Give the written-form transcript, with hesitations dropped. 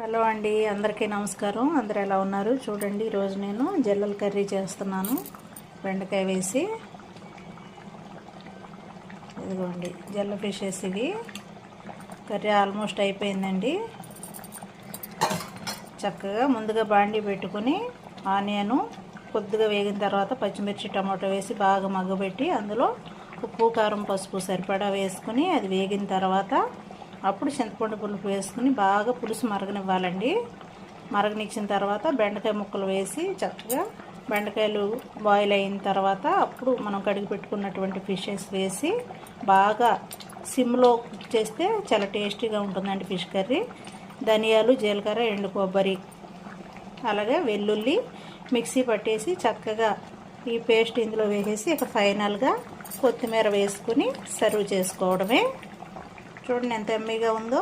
Hello అండి, అందరికీ నమస్కారం. అందరూ ఎలా ఉన్నారు? చూడండి, ఈరోజు నేను జల్లల కర్రీ చేస్తున్నాను. బెండకాయ వేసి, ఇదిగోండి జల్ల ఫిషెస్ ఇవి. కర్రీ ఆల్మోస్ట్ అయిపోయిందండి. చక్కగా ముందుగా బాండీ పెట్టుకుని ఆనియను కొద్దిగా వేగిన తర్వాత పచ్చిమిర్చి టమాటో వేసి బాగా మగ్గబెట్టి అందులో ఉప్పు కారం పసుపు సరిపడా వేసుకుని అది వేగిన తర్వాత అప్పుడు చింతపండు పులుపు వేసుకుని బాగా పులుసు మరగనివ్వాలండి. మరగనిచ్చిన తర్వాత బెండకాయ ముక్కలు వేసి చక్కగా బెండకాయలు బాయిల్ అయిన తర్వాత అప్పుడు మనం కడిగి పెట్టుకున్నటువంటి ఫిషెస్ వేసి బాగా సిమ్లో కుక్ చేస్తే చాలా టేస్టీగా ఉంటుందండి ఫిష్ కర్రీ. ధనియాలు, జీలకర్ర, ఎండు కొబ్బరి, అలాగే వెల్లుల్లి మిక్సీ పట్టేసి చక్కగా ఈ పేస్ట్ ఇందులో వేసేసి ఇక ఫైనల్గా కొత్తిమీర వేసుకుని సర్వ్ చేసుకోవడమే. చూడండి ఎంత ఎమ్మీగా ఉందో.